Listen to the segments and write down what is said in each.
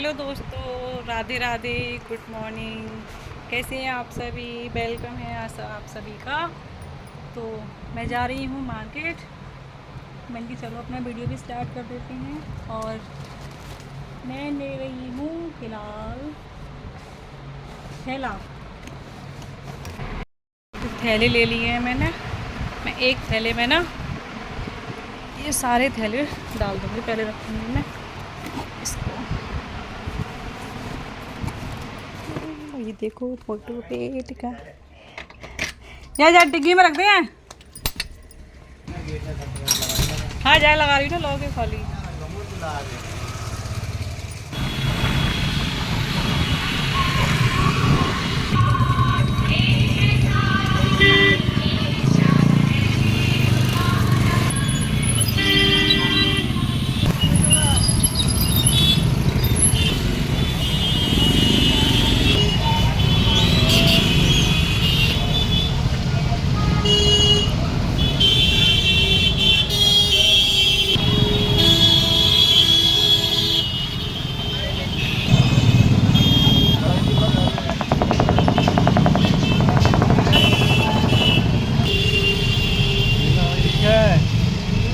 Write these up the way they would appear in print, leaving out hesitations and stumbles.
Hello दोस्तों, Radhe Radhe, good morning. कैसे हैं आप सभी? वेलकम है आप सभी का। तो मैं जा रही हूँ मार्केट। मैंने कि चलो अपना वीडियो भी स्टार्ट कर देते हैं। और मैं ले रही हूँ फिलहाल थैला। तो थैले ले लिए हैं मैंने। मैं एक थैले में ना ये सारे थैले डाल दूँगी। पहले रखूँगी मैं इसको। ये देखो फोटो पेट का। जा डिग्गी में रख दे। हाँ जाए लगा रही हूँ ना, लोगे खाली।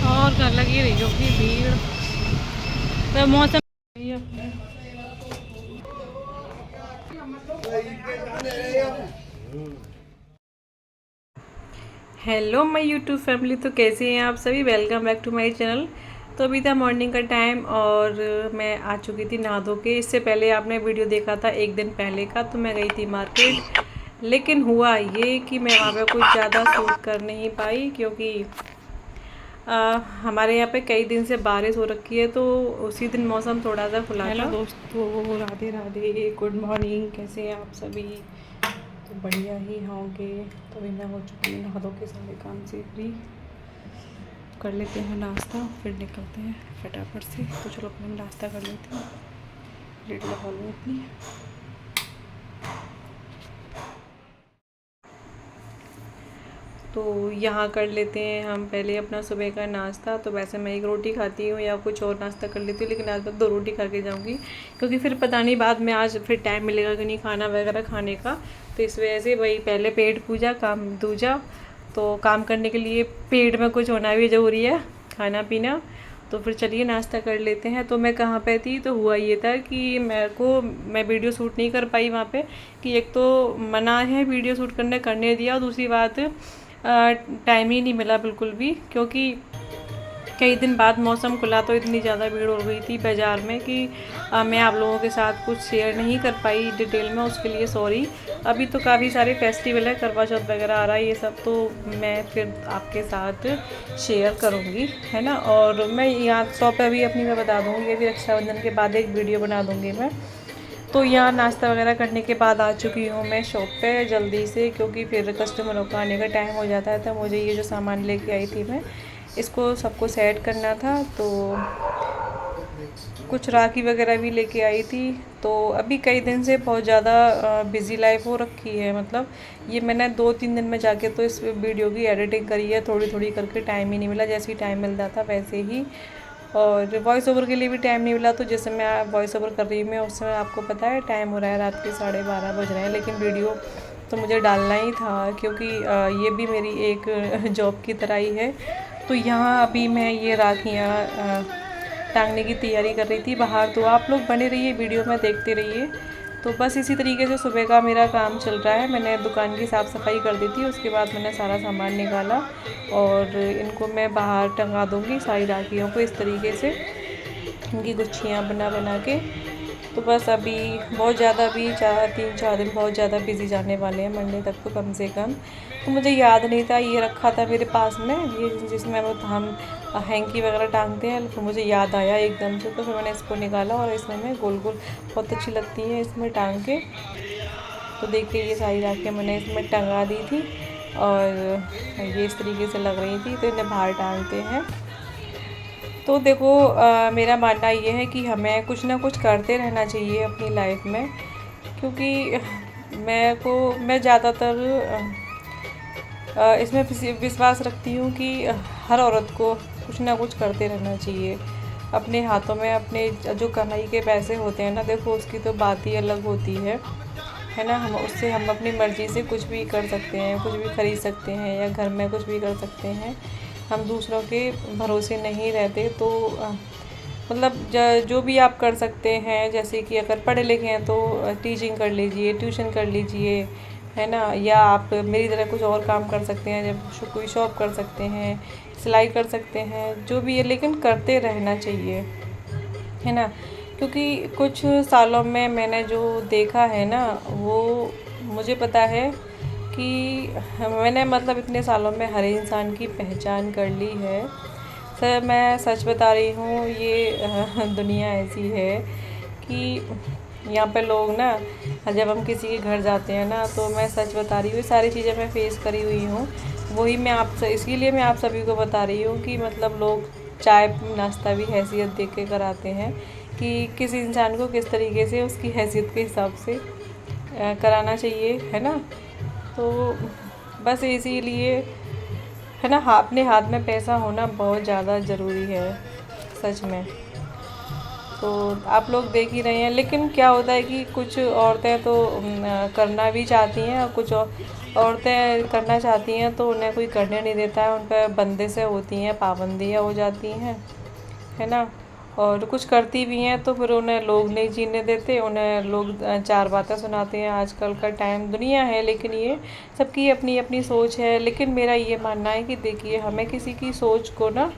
और घर लगी रही होगी भीड़। तो मौसम हेलो माय यूट्यूब फैमिली। तो कैसे हैं आप सभी? Welcome back to my channel. तो अभी था मॉर्निंग का टाइम और मैं आ चुकी थी नहा धो के। इससे पहले आपने वीडियो देखा था एक दिन पहले का, तो मैं गई थी मार्केट। लेकिन हुआ ये कि मैं वहाँ पे कुछ ज़्यादा शूट कर नहीं पाई, क्योंकि हमारे यहाँ पे कई दिन से बारिश हो रखी है, तो उसी दिन मौसम थोड़ा सा खुला था। हेलो दोस्तों, राधे राधे, गुड मॉर्निंग। कैसे हैं आप सभी? तो बढ़िया ही होंगे। तो अभी मैं हो चुकी हूँ नहा धो के सारे काम से फ्री। कर लेते हैं नाश्ता, फिर निकलते हैं फटाफट से। तो चलो अपना नाश्ता कर लेते हैं। प्लेट लगा लूँ अपनी। तो यहाँ कर लेते हैं हम पहले अपना सुबह का नाश्ता। तो वैसे मैं एक रोटी खाती हूँ या कुछ और नाश्ता कर लेती हूँ, लेकिन आज मैं 2 रोटी खा के जाऊँगी, क्योंकि फिर पता नहीं बाद में आज फिर टाइम मिलेगा कि नहीं खाना वगैरह खाने का। तो इस वजह से वही पहले पेट पूजा काम दूजा। तो काम करने के लिए पेट में कुछ होना भी ज़रूरी है, खाना पीना। तो फिर चलिए नाश्ता कर लेते हैं। तो मैं कहाँ पे थी, तो हुआ ये था कि मैं वीडियो शूट नहीं कर पाई वहाँ पे। कि एक तो मना है वीडियो शूट करने दिया, और दूसरी बात टाइम ही नहीं मिला बिल्कुल भी, क्योंकि कई दिन बाद मौसम खुला तो इतनी ज़्यादा भीड़ हो गई थी बाज़ार में कि मैं आप लोगों के साथ कुछ शेयर नहीं कर पाई डिटेल में। उसके लिए सॉरी। अभी तो काफ़ी सारे फेस्टिवल है, करवा चौथ वगैरह आ रहा है, ये सब तो मैं फिर आपके साथ शेयर करूँगी, है ना। और मैं यहाँ शॉप पे भी अपनी मैं बता दूँगी, अभी रक्षाबंधन के बाद एक वीडियो बना दूँगी मैं। तो यहाँ नाश्ता वगैरह करने के बाद आ चुकी हूँ मैं शॉप पे जल्दी से, क्योंकि फिर कस्टमरों का आने का टाइम हो जाता है। तो मुझे ये जो सामान लेके आई थी मैं, इसको सबको सेट करना था। तो कुछ राखी वगैरह भी लेके आई थी। तो अभी कई दिन से बहुत ज़्यादा बिज़ी लाइफ हो रखी है। मतलब ये मैंने 2-3 दिन में जाके तो इस वीडियो की एडिटिंग करी है, थोड़ी थोड़ी करके। टाइम ही नहीं मिला, जैसे ही टाइम मिलता था वैसे ही। और वॉइस ओवर के लिए भी टाइम नहीं मिला। तो जैसे मैं वॉइस ओवर कर रही हूँ, मैं उस समय आपको पता है टाइम हो रहा है रात के 12:30 बज रहे हैं, लेकिन वीडियो तो मुझे डालना ही था, क्योंकि ये भी मेरी एक जॉब की तरह ही है। तो यहाँ अभी मैं ये राखियाँ टांगने की तैयारी कर रही थी बाहर। तो आप लोग बने रहिए, वीडियो में देखते रहिए। तो बस इसी तरीके से सुबह का मेरा काम चल रहा है। मैंने दुकान की साफ़ सफाई कर दी थी, उसके बाद मैंने सारा सामान निकाला और इनको मैं बाहर टंगा दूँगी सारी राखियों को इस तरीके से, इनकी गुच्छियाँ बना बना के। तो बस अभी बहुत ज़्यादा, अभी 3-4 दिन बहुत ज़्यादा बिज़ी जाने वाले हैं, मंडे तक तो कम से कम। तो मुझे याद नहीं था, ये रखा था मेरे पास में, ये जिसमें हम हैंकी वगैरह टांगते हैं। तो मुझे याद आया एकदम से, तो फिर मैंने इसको निकाला और इसमें मैं गोल गोल, बहुत अच्छी लगती है इसमें टांग के। तो देखिए ये सारी राखियाँ मैंने इसमें टंगा दी थी और ये इस तरीके से लग रही थी। तो इन्हें बाहर टांगते हैं। तो देखो मेरा मानना ये है कि हमें कुछ ना कुछ करते रहना चाहिए अपनी लाइफ में, क्योंकि मैं ज़्यादातर इसमें विश्वास रखती हूँ कि हर औरत को कुछ ना कुछ करते रहना चाहिए। अपने हाथों में अपने जो कमाई के पैसे होते हैं ना, देखो उसकी तो बात ही अलग होती है ना। हम उससे हम अपनी मर्ज़ी से कुछ भी कर सकते हैं, कुछ भी ख़रीद सकते हैं या घर में कुछ भी कर सकते हैं। हम दूसरों के भरोसे नहीं रहते। तो मतलब जो भी आप कर सकते हैं, जैसे कि अगर पढ़े लिखे हैं तो टीचिंग कर लीजिए, ट्यूशन कर लीजिए, है ना। या आप मेरी तरह कुछ और काम कर सकते हैं, जब कोई शॉप कर सकते हैं, सिलाई कर सकते हैं, जो भी है, लेकिन करते रहना चाहिए, है ना। क्योंकि कुछ सालों में मैंने जो देखा है ना, वो मुझे पता है कि मैंने मतलब इतने सालों में हर इंसान की पहचान कर ली है। सर मैं सच बता रही हूँ, ये दुनिया ऐसी है कि यहाँ पे लोग ना, जब हम किसी के घर जाते हैं ना, तो मैं सच बता रही हूँ, ये सारी चीज़ें मैं फेस करी हुई हूँ। वही मैं आप इसीलिए मैं आप सभी को बता रही हूँ कि मतलब लोग चाय नाश्ता भी हैसियत देख के कराते हैं, कि किस इंसान को किस तरीके से उसकी हैसियत के हिसाब से कराना चाहिए, है ना। तो बस इसीलिए, है ना, अपने हाथ में पैसा होना बहुत ज़्यादा ज़रूरी है, सच में। तो आप लोग देख ही रहे हैं, लेकिन क्या होता है कि कुछ औरतें तो करना भी चाहती हैं, और कुछ औरतें करना चाहती हैं तो उन्हें कोई करने नहीं देता है, उन पर बंदिशें होती हैं, पाबंदियाँ हो जाती हैं, है ना। और कुछ करती भी हैं तो फिर उन्हें लोग नहीं जीने देते, उन्हें लोग चार बातें सुनाते हैं। आजकल का टाइम दुनिया है, लेकिन ये सबकी अपनी अपनी सोच है। लेकिन मेरा ये मानना है कि देखिए, हमें किसी की सोच को ना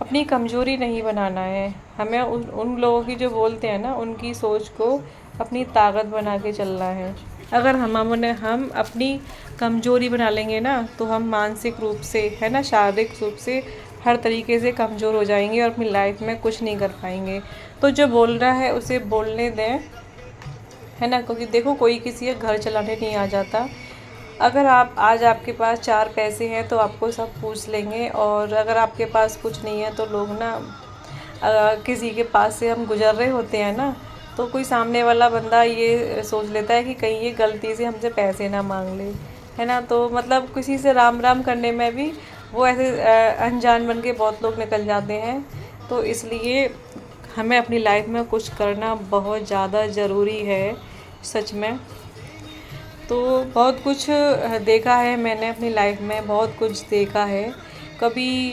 अपनी कमज़ोरी नहीं बनाना है। हमें उन लोगों की जो बोलते हैं ना, उनकी सोच को अपनी ताकत बना के चलना है। अगर हम अपनी कमज़ोरी बना लेंगे ना, तो हम मानसिक रूप से, है ना, शारीरिक रूप से हर तरीके से कमज़ोर हो जाएंगे और अपनी लाइफ में कुछ नहीं कर पाएंगे। तो जो बोल रहा है उसे बोलने दें, है ना। क्योंकि देखो, कोई किसी का घर चलाने नहीं आ जाता। अगर आप आज आपके पास चार पैसे हैं तो आपको सब पूछ लेंगे, और अगर आपके पास कुछ नहीं है तो लोग ना, किसी के पास से हम गुजर रहे होते हैं ना, तो कोई सामने वाला बंदा ये सोच लेता है कि कहीं ये गलती से हमसे पैसे ना मांग ले, है ना। तो मतलब किसी से राम राम करने में भी वो ऐसे अनजान बन के बहुत लोग निकल जाते हैं। तो इसलिए हमें अपनी लाइफ में कुछ करना बहुत ज़्यादा ज़रूरी है, सच में। तो बहुत कुछ देखा है मैंने अपनी लाइफ में, बहुत कुछ देखा है। कभी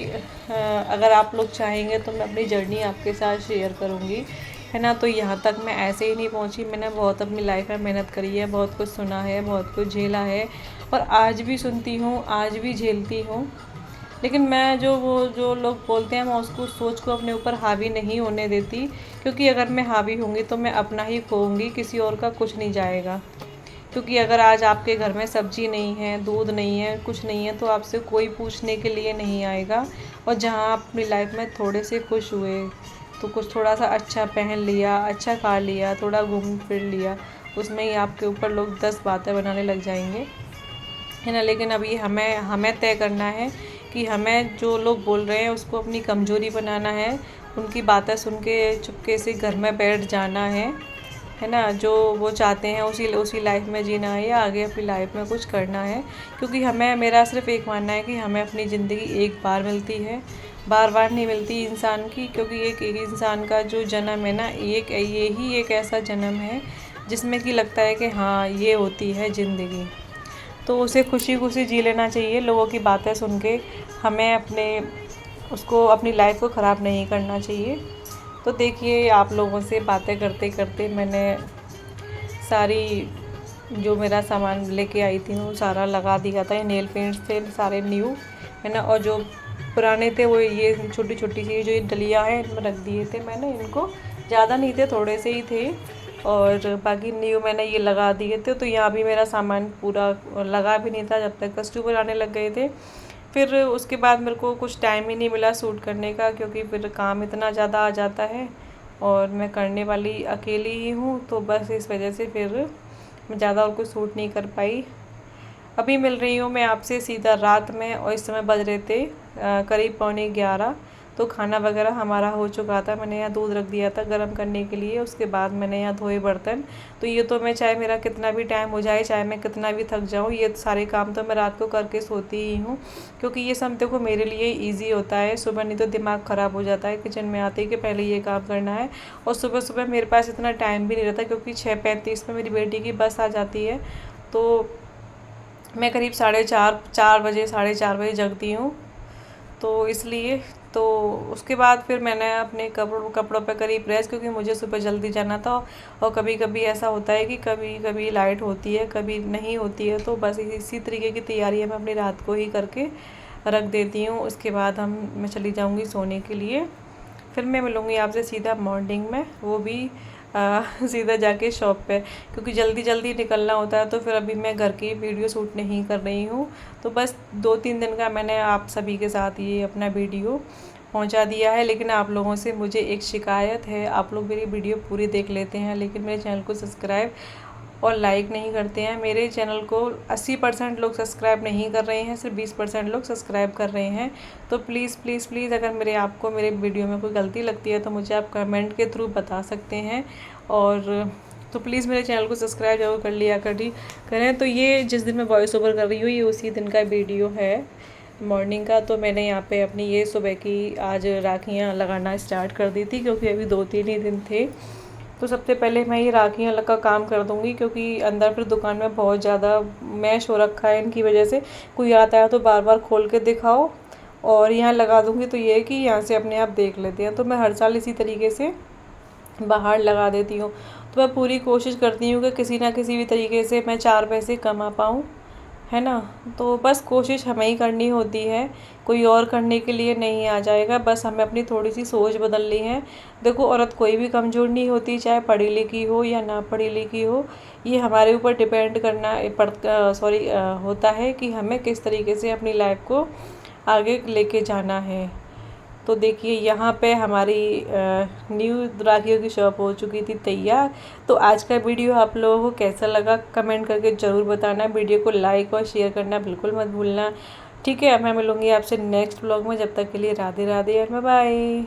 अगर आप लोग चाहेंगे तो मैं अपनी जर्नी आपके साथ शेयर करूँगी, है ना। तो यहाँ तक मैं ऐसे ही नहीं पहुँची, मैंने बहुत अपनी लाइफ में मेहनत करी है, बहुत कुछ सुना है, बहुत कुछ झेला है, और आज भी सुनती हूँ, आज भी झेलती हूँ। लेकिन मैं जो लोग बोलते हैं, मैं उसको सोच को अपने ऊपर हावी नहीं होने देती। क्योंकि अगर मैं हावी होंगी तो मैं अपना ही खोऊंगी, किसी और का कुछ नहीं जाएगा। क्योंकि अगर आज आपके घर में सब्जी नहीं है, दूध नहीं है, कुछ नहीं है, तो आपसे कोई पूछने के लिए नहीं आएगा। और जहाँ आप अपनी लाइफ में थोड़े से खुश हुए, तो कुछ थोड़ा सा अच्छा पहन लिया, अच्छा खा लिया, थोड़ा घूम फिर लिया, उसमें ही आपके ऊपर लोग 10 बातें बनाने लग जाएंगे, है ना। लेकिन अभी हमें हमें तय करना है कि हमें जो लोग बोल रहे हैं उसको अपनी कमज़ोरी बनाना है, उनकी बातें सुन के चुपके से घर में बैठ जाना है ना। जो वो चाहते हैं उसी लाइफ में जीना है, या आगे अपनी लाइफ में कुछ करना है। क्योंकि मेरा सिर्फ एक मानना है कि हमें अपनी ज़िंदगी एक बार मिलती है, बार बार नहीं मिलती इंसान की। क्योंकि एक इंसान का जो जन्म है ना, ये ही एक ऐसा जन्म है जिसमें कि लगता है कि हाँ, ये होती है ज़िंदगी। तो उसे खुशी खुशी जी लेना चाहिए, लोगों की बातें सुन के हमें अपनी लाइफ को ख़राब नहीं करना चाहिए। तो देखिए, आप लोगों से बातें करते करते मैंने सारी जो मेरा सामान लेके आई थी वो सारा लगा दिया था। ये नेल पेंट्स थे सारे न्यू, है ना, और जो पुराने थे वो ये छोटी छोटी सी जो ये डलियाँ हैं इनमें रख दिए थे मैंने इनको। ज़्यादा नहीं थे, थोड़े से ही थे, और बाकी न्यू मैंने ये लगा दिए थे। तो यहाँ भी मेरा सामान पूरा लगा भी नहीं था जब तक कस्टमर आने लग गए थे। फिर उसके बाद मेरे को कुछ टाइम ही नहीं मिला शूट करने का, क्योंकि फिर काम इतना ज़्यादा आ जाता है और मैं करने वाली अकेली ही हूँ। तो बस इस वजह से फिर मैं ज़्यादा और कुछ शूट नहीं कर पाई। अभी मिल रही हूँ मैं आपसे सीधा रात में, और इस समय बज रहे थे करीब 11:15। तो खाना वगैरह हमारा हो चुका था। मैंने यहाँ दूध रख दिया था गर्म करने के लिए, उसके बाद मैंने यहाँ धोए बर्तन। तो ये तो मैं चाहे मेरा कितना भी टाइम हो जाए, चाहे मैं कितना भी थक जाऊँ, ये सारे काम तो मैं रात को करके सोती ही हूँ, क्योंकि ये सब देखो मेरे लिए ईजी होता है। सुबह नहीं तो दिमाग ख़राब हो जाता है किचन में आते ही कि पहले ये काम करना है। और सुबह सुबह मेरे पास इतना टाइम भी नहीं रहता, क्योंकि 6:35 में मेरी बेटी की बस आ जाती है। तो मैं करीब 4:30 4:30 बजे जगती हूँ। तो इसलिए तो उसके बाद फिर मैंने अपने कपड़ों पे करी प्रेस, क्योंकि मुझे सुबह जल्दी जाना था। और कभी कभी ऐसा होता है कि कभी कभी लाइट होती है, कभी नहीं होती है, तो बस इसी तरीके की तैयारी मैं अपनी रात को ही करके रख देती हूँ। उसके बाद मैं चली जाऊँगी सोने के लिए। फिर मैं मिलूँगी आपसे सीधा मॉर्निंग में, वो भी सीधा जाके शॉप पे, क्योंकि जल्दी जल्दी निकलना होता है। तो फिर अभी मैं घर की वीडियो शूट नहीं कर रही हूँ। तो बस 2-3 दिन का मैंने आप सभी के साथ ये अपना वीडियो पहुंचा दिया है। लेकिन आप लोगों से मुझे एक शिकायत है, आप लोग मेरी वीडियो पूरी देख लेते हैं लेकिन मेरे चैनल को सब्सक्राइब और लाइक नहीं करते हैं। मेरे चैनल को 80% लोग सब्सक्राइब नहीं कर रहे हैं, सिर्फ 20% लोग सब्सक्राइब कर रहे हैं। तो प्लीज़ प्लीज़ प्लीज़, अगर आपको मेरे वीडियो में कोई गलती लगती है तो मुझे आप कमेंट के थ्रू बता सकते हैं। और तो प्लीज़ मेरे चैनल को सब्सक्राइब जरूर कर लिया करें। तो ये जिस दिन मैं वॉइस ओवर कर रही हूँ, ये उसी दिन का वीडियो है मॉर्निंग का। तो मैंने यहाँ पे अपनी ये सुबह की आज राखियाँ लगाना स्टार्ट कर दी थी, क्योंकि अभी 2-3 ही दिन थे। तो सबसे पहले मैं ये राखियाँ का काम कर दूँगी, क्योंकि अंदर फिर दुकान में बहुत ज़्यादा मैश हो रखा है इनकी वजह से। कोई आता है तो बार बार खोल के दिखाओ, और यहाँ लगा दूँगी तो ये है कि यहाँ से अपने आप देख लेते हैं। तो मैं हर साल इसी तरीके से बाहर लगा देती हूँ। तो मैं पूरी कोशिश करती हूँ कि किसी ना किसी भी तरीके से मैं 4 पैसे कमा पाऊँ, है ना। तो बस कोशिश हमें ही करनी होती है, कोई और करने के लिए नहीं आ जाएगा। बस हमें अपनी थोड़ी सी सोच बदलनी है। देखो, औरत कोई भी कमज़ोर नहीं होती, चाहे पढ़ी लिखी हो या ना पढ़ी लिखी हो। ये हमारे ऊपर डिपेंड होता है कि हमें किस तरीके से अपनी लाइफ को आगे लेके जाना है। तो देखिए यहाँ पे हमारी न्यू राखियों की शॉप हो चुकी थी तैयार। तो आज का वीडियो आप लोगों को कैसा लगा कमेंट करके ज़रूर बताना। वीडियो को लाइक और शेयर करना बिल्कुल मत भूलना। ठीक है, मैं मिलूँगी आपसे नेक्स्ट व्लॉग में। जब तक के लिए राधे राधे और बाय बाय।